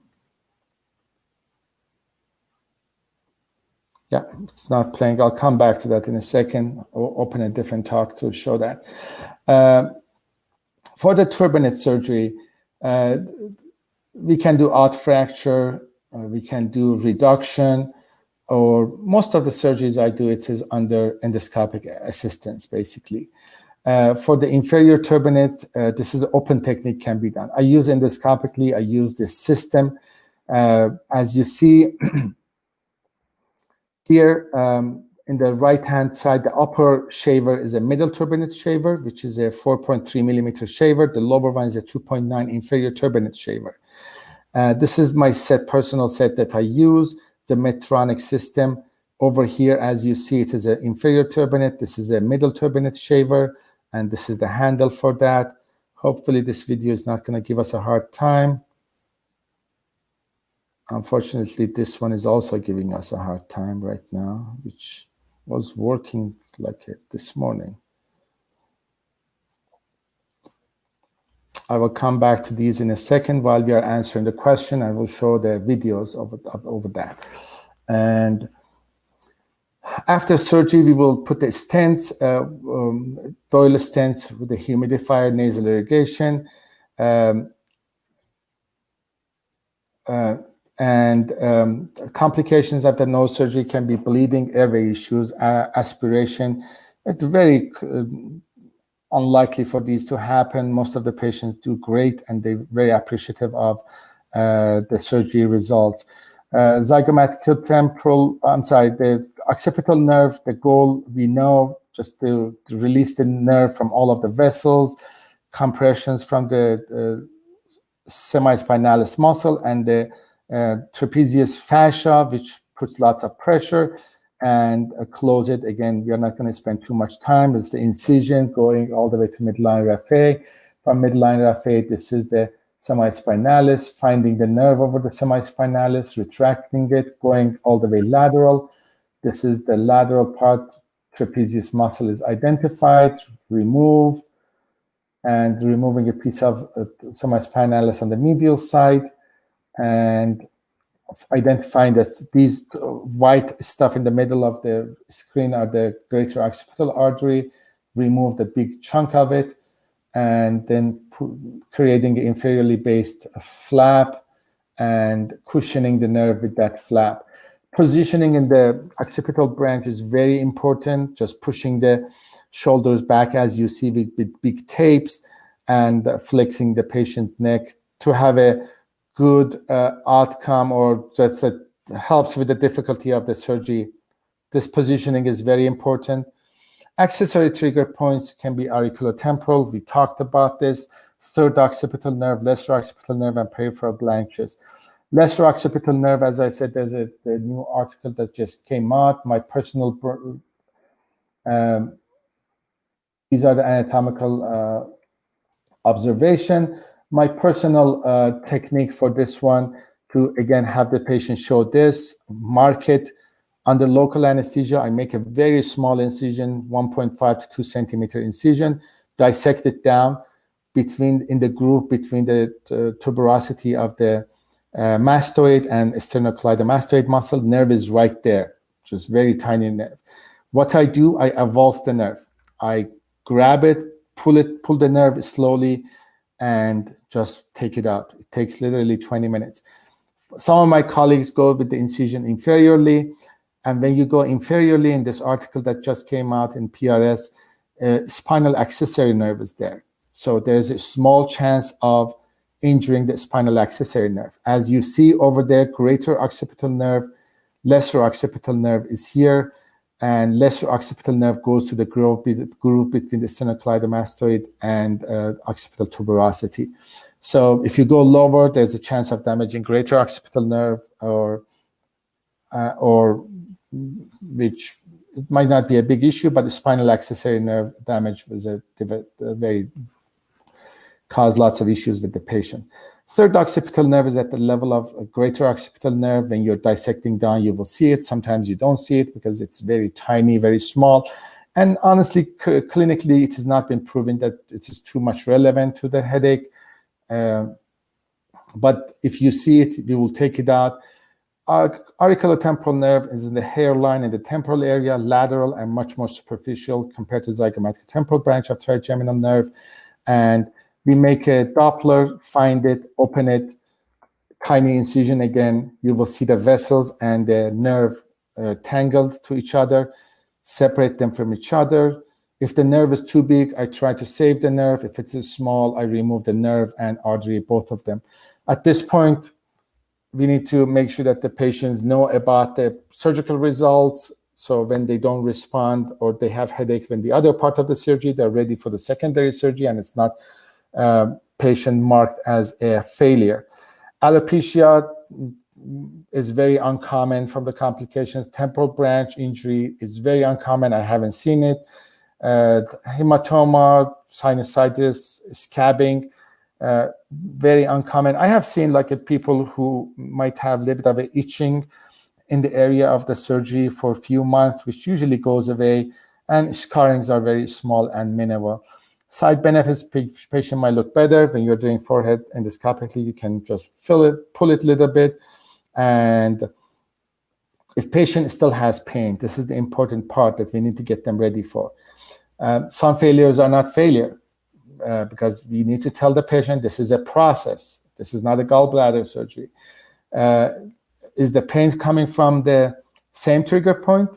Yeah, it's not playing. I'll come back to that in a second. I'll open a different talk to show that. For the turbinate surgery, we can do out fracture, we can do reduction, or most of the surgeries I do, it is under endoscopic assistance, basically. For the inferior turbinate, this is an open technique, can be done. I use endoscopically, I use this system. As you see here, in the right-hand side, the upper shaver is a middle turbinate shaver, which is a 4.3 millimeter shaver. The lower one is a 2.9 inferior turbinate shaver. This is my personal set that I use, the Medtronic system. Over here, as you see, it is an inferior turbinate. This is a middle turbinate shaver, and this is the handle for that. Hopefully, this video is not going to give us a hard time. Unfortunately, this one is also giving us a hard time right now, which was working like it this morning. I will come back to these in a second. While we are answering the question, I will show the videos over that. And after surgery, we will put the stents, Doyle stents with the humidifier, nasal irrigation, complications of the nose surgery can be bleeding, airway issues, aspiration. It's very unlikely for these to happen. Most of the patients do great, and they're very appreciative of the surgery results. The occipital nerve, the goal, we know, just to release the nerve from all of the vessels, compressions from the semispinalis muscle and the trapezius fascia, which puts lots of pressure, and close it. Again, we are not going to spend too much time. It's the incision going all the way to midline raphe. From midline raphe, this is the semispinalis, finding the nerve over the semispinalis, retracting it, going all the way lateral. This is the lateral part. Trapezius muscle is identified, removed, and removing a piece of semispinalis on the medial side, and identifying that these white stuff in the middle of the screen are the greater occipital artery, remove the big chunk of it, and then creating an inferiorly based flap and cushioning the nerve with that flap. Positioning in the occipital branch is very important, just pushing the shoulders back, as you see, with big tapes, and flexing the patient's neck to have a good outcome, or just helps with the difficulty of the surgery. This positioning is very important. Accessory trigger points can be auriculotemporal. We talked about this. third occipital nerve, lesser occipital nerve, and peripheral branches. Lesser occipital nerve, as I said, there's a new article that just came out. My personal, these are the anatomical observation. My personal technique for this one, to again have the patient show this, mark it under local anesthesia. I make a very small incision, 1.5 to 2 centimeter incision, dissect it down in the groove between the tuberosity of the mastoid and sternocleidomastoid muscle. Nerve is right there, just very tiny nerve. What I do, I avulse the nerve. I grab it, pull the nerve slowly, and just take it out. It takes literally 20 minutes. Some of my colleagues go with the incision inferiorly, and when you go inferiorly, in this article that just came out in PRS, spinal accessory nerve is there. So there's a small chance of injuring the spinal accessory nerve. As you see over there, greater occipital nerve, lesser occipital nerve is here, and lesser occipital nerve goes to the groove between the sternocleidomastoid and occipital tuberosity. So if you go lower, there's a chance of damaging greater occipital nerve, or which it might not be a big issue, but the spinal accessory nerve damage was cause lots of issues with the patient. Third occipital nerve is at the level of a greater occipital nerve. When you're dissecting down, you will see it. Sometimes you don't see it because it's very tiny, very small. And honestly, clinically, it has not been proven that it is too much relevant to the headache. But if you see it, we will take it out. Auriculotemporal nerve is in the hairline in the temporal area, lateral and much more superficial compared to zygomatic-temporal branch of trigeminal nerve. And we make a Doppler, find it, open it, tiny incision again. You will see the vessels and the nerve tangled to each other, separate them from each other. If the nerve is too big, I try to save the nerve. If it's small, I remove the nerve and artery, both of them. At this point, we need to make sure that the patients know about the surgical results. So when they don't respond or they have headache when the other part of the surgery, they're ready for the secondary surgery, and it's not patient marked as a failure. Alopecia is very uncommon from the complications. Temporal branch injury is very uncommon. I haven't seen it. Hematoma, sinusitis, scabbing, very uncommon. I have seen people who might have a little bit of an itching in the area of the surgery for a few months, which usually goes away, and scarrings are very small and minimal. Side benefits, patient might look better. When you're doing forehead endoscopically, you can just pull it a little bit. And if patient still has pain, this is the important part that we need to get them ready for. Some failures are not failure because we need to tell the patient this is a process. This is not a gallbladder surgery. Is the pain coming from the same trigger point?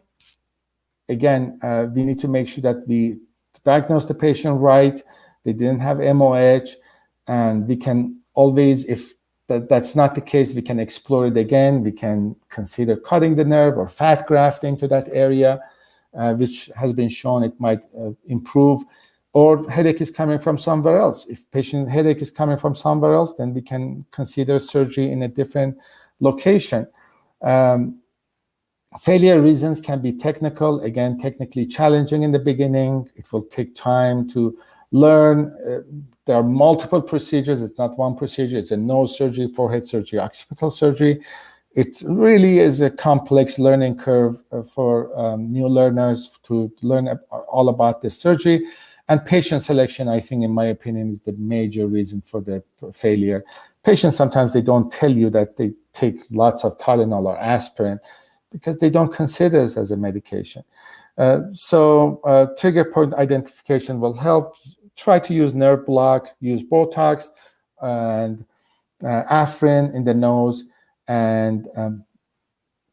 Again, we need to make sure that we diagnose the patient right. They didn't have MOH, and we can always, if that's not the case, we can explore it again. We can consider cutting the nerve or fat grafting to that area, which has been shown it might improve. Or headache is coming from somewhere else. If patient headache is coming from somewhere else, then we can consider surgery in a different location. Failure reasons can be technical, again, technically challenging in the beginning. It will take time to learn. There are multiple procedures. It's not one procedure. It's a nose surgery, forehead surgery, occipital surgery. It really is a complex learning curve for new learners to learn all about this surgery. And patient selection, I think, in my opinion, is the major reason for the failure. Patients, sometimes they don't tell you that they take lots of Tylenol or aspirin because they don't consider this as a medication. So trigger point identification will help. Try to use nerve block, use Botox and Afrin in the nose, and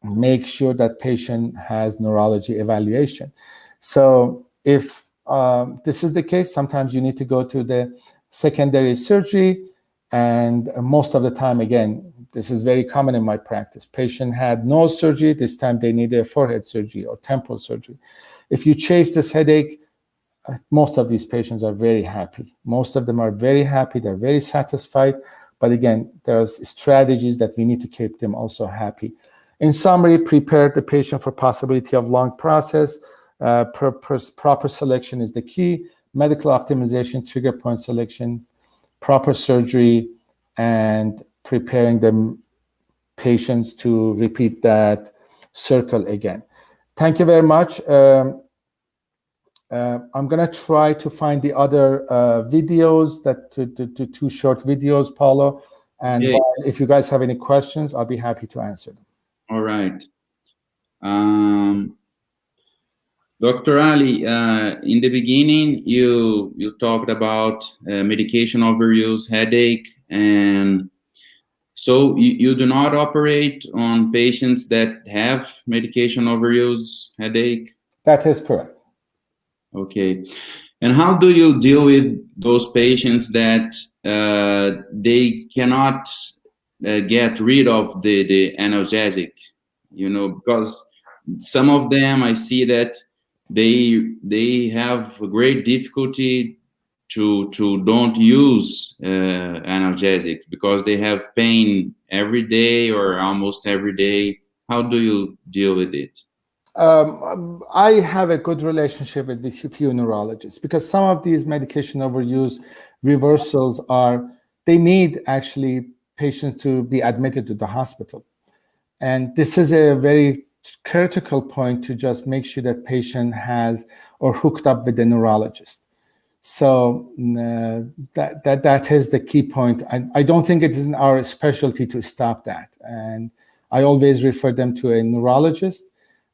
make sure that patient has neurology evaluation. So if this is the case, sometimes you need to go to the secondary surgery, and most of the time, again, this is very common in my practice. Patient had nose surgery, this time they need a forehead surgery or temporal surgery. If you chase this headache, most of these patients are very happy. Most of them are very happy. They're very satisfied. But again, there's strategies that we need to keep them also happy. In summary, prepare the patient for possibility of long process. Proper selection is the key. Medical optimization, trigger point selection, proper surgery, and preparing the patients to repeat that circle again. Thank you very much. I'm gonna try to find the other videos, that two short videos, Paulo. And Okay. if you guys have any questions, I'll be happy to answer them. All right. Dr. Ali, in the beginning, you talked about medication overuse, headache, and so you do not operate on patients that have medication overuse, headache? That is correct. Okay. And how do you deal with those patients that they cannot get rid of the analgesic? You know, because some of them, I see that they have great difficulty to don't use analgesics because they have pain every day or almost every day. How do you deal with it? I have a good relationship with a few neurologists, because some of these medication overuse reversals they need actually patients to be admitted to the hospital. And this is a very critical point, to just make sure that patient has or hooked up with the neurologist. So that is the key point. I don't think it is in our specialty to stop that. And I always refer them to a neurologist,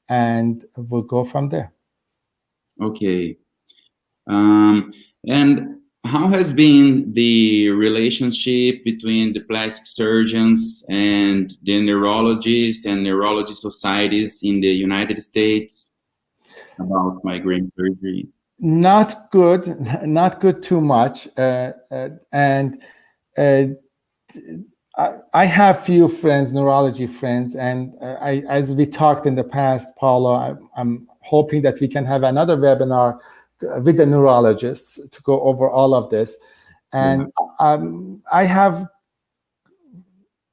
and we'll go from there. Okay. And how has been the relationship between the plastic surgeons and the neurologists and neurology societies in the United States about migraine surgery? Not good, not good too much. And I have few friends, neurology friends, and as we talked in the past, Paulo, I'm hoping that we can have another webinar with the neurologists to go over all of this. And I have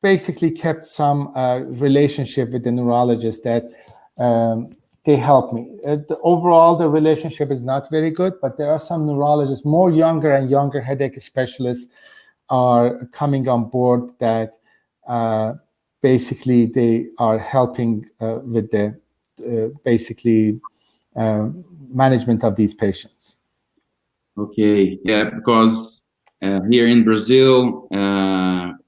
basically kept some relationship with the neurologists that they help me. Overall, the relationship is not very good, but there are some neurologists, more younger and younger headache specialists, are coming on board that basically they are helping with the management of these patients. Okay, yeah, because here in Brazil,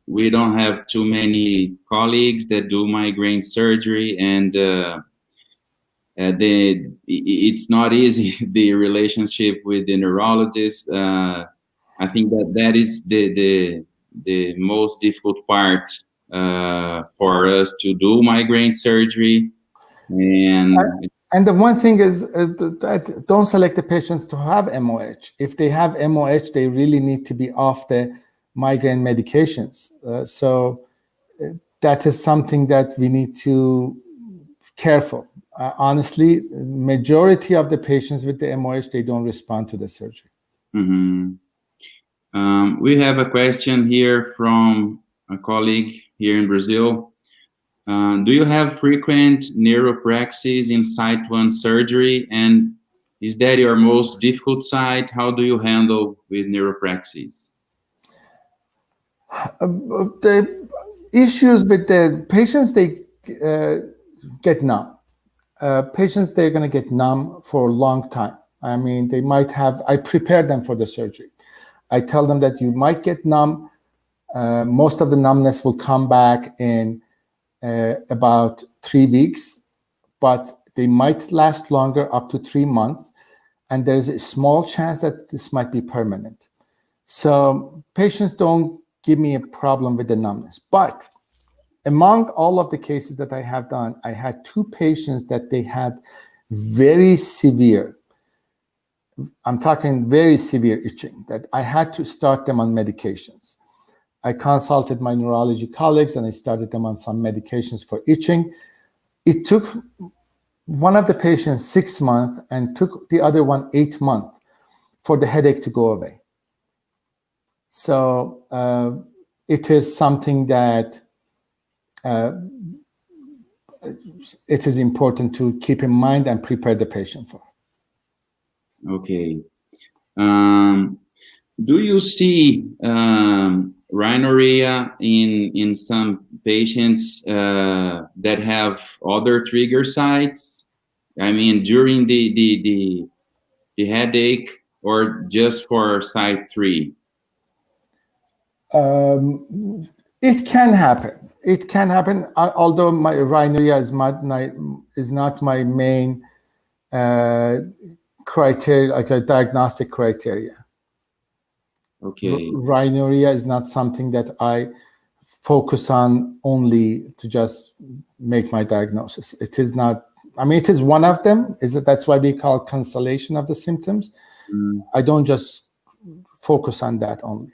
we don't have too many colleagues that do migraine surgery, and it's not easy, the relationship with the neurologist. I think that is the most difficult part for us to do migraine surgery. And the one thing is, don't select the patients to have MOH. If they have MOH, they really need to be off the migraine medications. So that is something that we need to careful. Honestly, majority of the patients with the MOH, they don't respond to the surgery. Mm-hmm. We have a question here from a colleague here in Brazil. Do you have frequent neuropraxis in site 1 surgery? And is that your most difficult site? How do you handle with neuropraxis? The issues with the patients, they get numb. Patients, they're going to get numb for a long time. I mean, they might have, I prepare them for the surgery. I tell them that you might get numb. Most of the numbness will come back in about 3 weeks, but they might last longer, up to 3 months. And there's a small chance that this might be permanent. So patients don't give me a problem with the numbness. But among all of the cases that I have done, I had 2 patients that they had very severe, I'm talking very severe itching, that I had to start them on medications. I consulted my neurology colleagues and I started them on some medications for itching. It took one of the patients 6 months and took the other one 8 months for the headache to go away. So it is something that it is important to keep in mind and prepare the patient for. Okay. Do you see rhinorrhea in some patients that have other trigger sites? I mean, during the headache, or just for site 3? It can happen. It can happen. Although my rhinorrhea is not my main criteria, like a diagnostic criteria. Okay. Rhinorrhea is not something that I focus on only to just make my diagnosis. It is not. I mean, it is one of them. That's why we call constellation of the symptoms. I don't just focus on that only.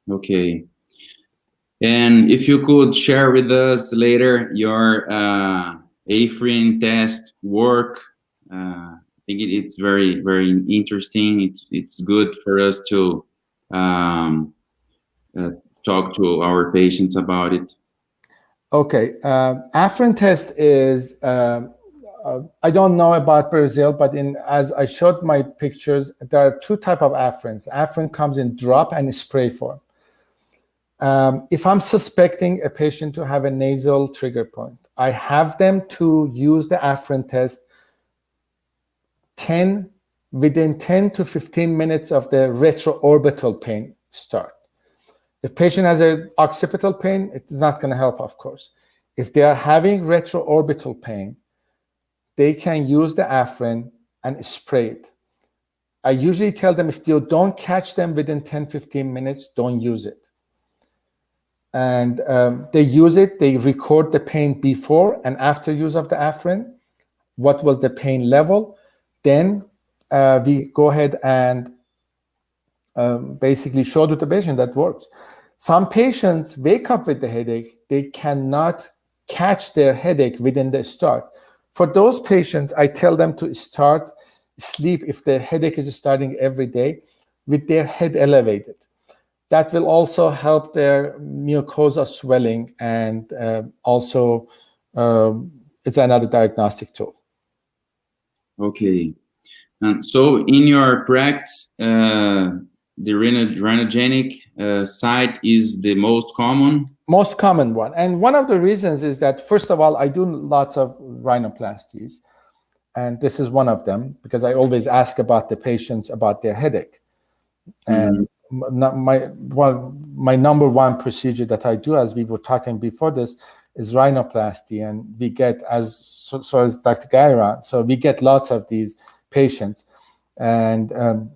Okay. And if you could share with us later your Afrin test work, I think it's very, very interesting. It's good for us to talk to our patients about it. Okay, Afrin test is, I don't know about Brazil, but as I showed my pictures, there are two types of Afrins. Afrin comes in drop and spray form. If I'm suspecting a patient to have a nasal trigger point, I have them to use the Afrin test within 10 to 15 minutes of the retroorbital pain start. If patient has an occipital pain, it is not going to help, of course. If they are having retroorbital pain, they can use the Afrin and spray it. I usually tell them if you don't catch them within 10-15 minutes, don't use it. And they use it, they record the pain before and after use of the Afrin, what was the pain level. Then we go ahead and basically show to the patient that works. Some patients wake up with the headache, they cannot catch their headache within the start. For those patients, I tell them to start sleep, if the headache is starting every day, with their head elevated. That will also help their mucosa swelling, and also it's another diagnostic tool. Okay. And so in your practice, the rhinogenic site is the most common? Most common one. And one of the reasons is that, first of all, I do lots of rhinoplasties. And this is one of them, because I always ask about the patients about their headache. And my number one procedure that I do, as we were talking before this, is rhinoplasty. And we get, so as Dr. Gairan, so we get lots of these patients. And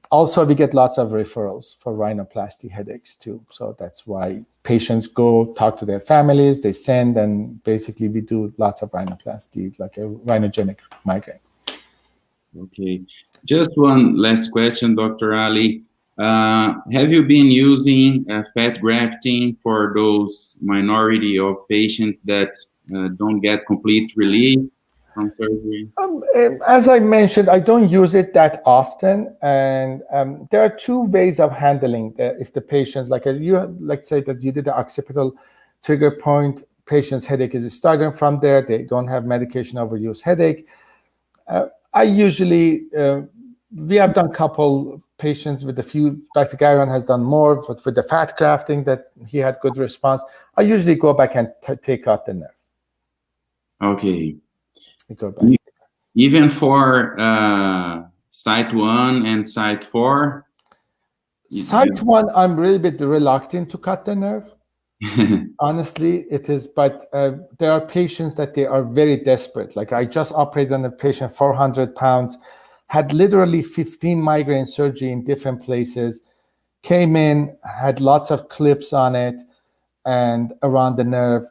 also we get lots of referrals for rhinoplasty headaches too. So that's why patients go talk to their families, they send, and basically we do lots of rhinoplasty, like a rhinogenic migraine. Okay. Just one last question, Dr. Ali. Have you been using fat grafting for those minority of patients that don't get complete relief from surgery? As I mentioned, I don't use it that often, and there are two ways of handling if the patient, let's say that you did the occipital trigger point, patient's headache is starting from there, they don't have medication overuse headache. I usually, we have done a couple patients with a few, Dr. Gairan has done more, but with the fat grafting that he had good response. I usually go back and take out the nerve. Okay. Go back. Even for site 1 and site 4? Site 1, I'm really a bit reluctant to cut the nerve. Honestly, it is, but there are patients that they are very desperate. Like I just operated on a patient, 400 pounds, had literally 15 migraine surgery in different places, came in, had lots of clips on it and around the nerve.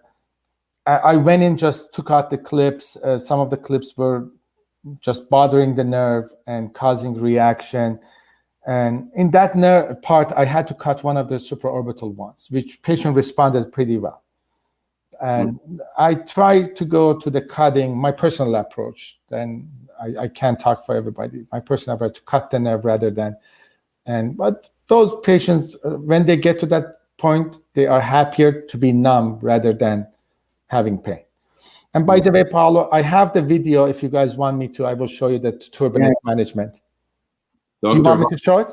I went in, just took out the clips. Some of the clips were just bothering the nerve and causing reaction. And in that nerve part, I had to cut one of the supraorbital ones, which patient responded pretty well. And I try to go to the cutting, my personal approach. Then I can't talk for everybody. My personal approach to cut the nerve rather than But those patients, when they get to that point, they are happier to be numb rather than having pain. And by the way, Paolo, I have the video. If you guys want me to, I will show you the turbinate management. Do you want me to show it?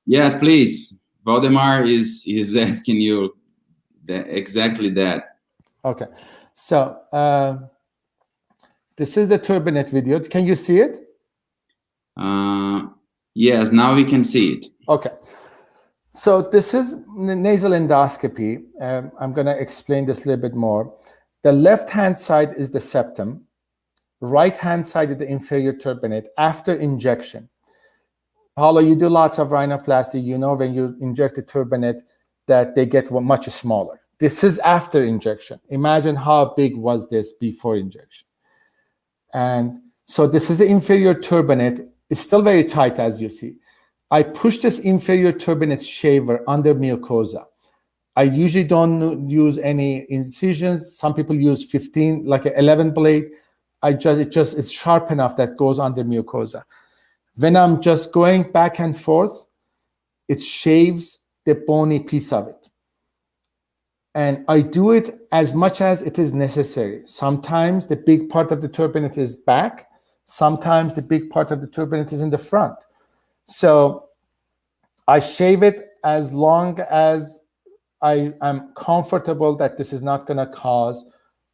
Yes, please. Valdemar is asking you exactly that. Okay. So this is the turbinate video. Can you see it? Yes, now we can see it. Okay. So this is nasal endoscopy. I'm going to explain this a little bit more. The left-hand side is the septum. Right-hand side is the inferior turbinate after injection. Paolo, you do lots of rhinoplasty. You know when you inject the turbinate that they get much smaller. This is after injection. Imagine how big was this before injection. And so this is the inferior turbinate. It's still very tight, as you see. I push this inferior turbinate shaver under mucosa. I usually don't use any incisions. Some people use 15, like an 11 blade. It's sharp enough that goes under mucosa. When I'm just going back and forth, it shaves the bony piece of it. And I do it as much as it is necessary. Sometimes the big part of the turbinate is back. Sometimes the big part of the turbinate is in the front. So I shave it as long as I am comfortable that this is not going to cause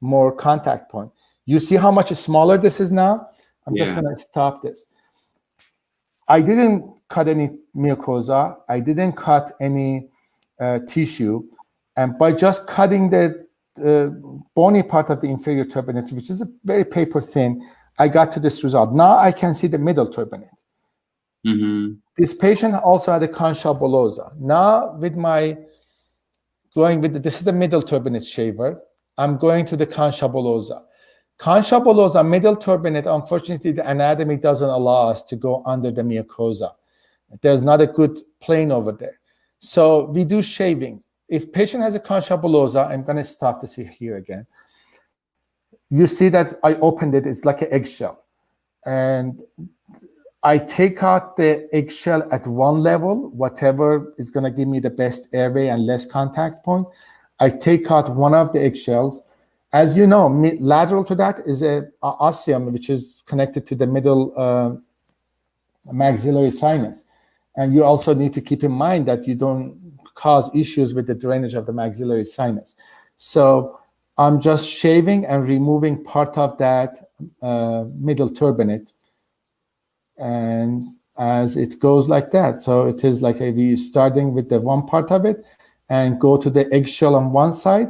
more contact point. You see how much smaller this is now? I'm just going to stop this. I didn't cut any mucosa. I didn't cut any tissue. And by just cutting the bony part of the inferior turbinate, which is a very paper thin, I got to this result. Now I can see the middle turbinate. Mm-hmm. This patient also had a concha bullosa. Now with my this is the middle turbinate shaver. I'm going to the concha bullosa. Concha bullosa, middle turbinate, unfortunately, the anatomy doesn't allow us to go under the mucosa. There's not a good plane over there. So we do shaving. If patient has a concha bullosa, I'm going to stop this here again. You see that I opened it. It's like an eggshell. And I take out the eggshell at one level, whatever is going to give me the best airway and less contact point. I take out one of the eggshells. As you know, lateral to that is a ostium, which is connected to the middle maxillary sinus. And you also need to keep in mind that you don't cause issues with the drainage of the maxillary sinus. So I'm just shaving and removing part of that middle turbinate. And as it goes like that, so it is like we starting with the one part of it and go to the eggshell on one side.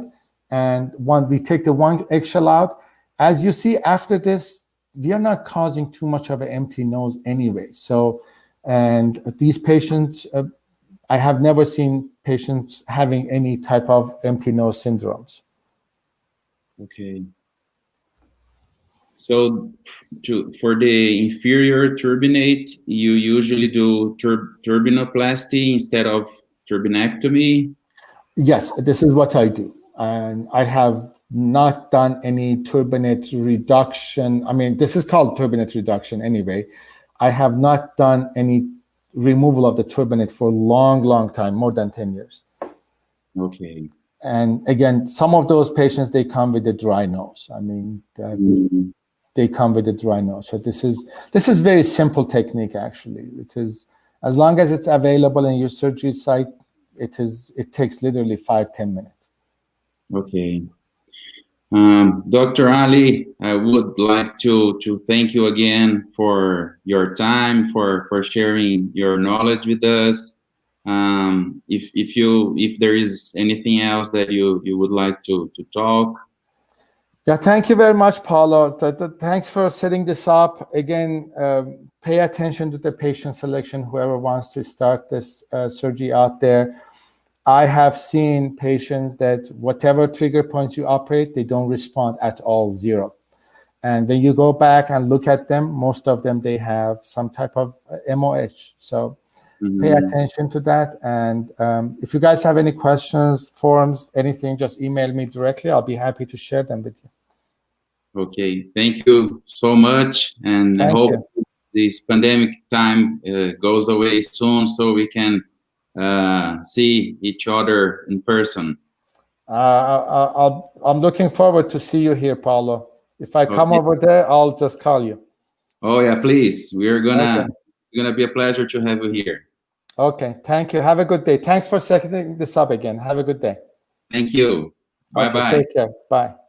And we take the one eggshell out. As you see, after this, we are not causing too much of an empty nose anyway. So, and these patients, I have never seen patients having any type of empty nose syndromes. Okay. So for the inferior turbinate, you usually do turbinoplasty instead of turbinectomy? Yes, this is what I do. And I have not done any turbinate reduction. I mean, this is called turbinate reduction anyway. I have not done any removal of the turbinate for a long, long time, more than 10 years. Okay. And again, some of those patients, they come with a dry nose. I mean, they come with a dry nose. So this is very simple technique, actually. It is, as long as it's available in your surgery site, it takes literally 5-10 minutes. Okay. Dr. Ali, I would like to thank you again for your time, for sharing your knowledge with us. If there is anything else that you would like to talk. Yeah, thank you very much, Paulo. Thanks for setting this up. Again, pay attention to the patient selection, whoever wants to start this surgery out there. I have seen patients that whatever trigger points you operate, they don't respond at all, zero. And when you go back and look at them, most of them, they have some type of MOH. So pay attention to that. And if you guys have any questions, forums, anything, just email me directly. I'll be happy to share them with you. Okay, thank you so much. And I hope this pandemic time goes away soon, so we can see each other in person. I'm looking forward to see you here, Paulo. If I come Okay. over there, I'll just call you. Oh yeah, please. We're Okay. it's gonna be a pleasure to have you here. Okay. Thank you. Have a good day. Thanks for setting this up again. Have a good day. Thank you. Bye Okay. bye. Take care. Bye.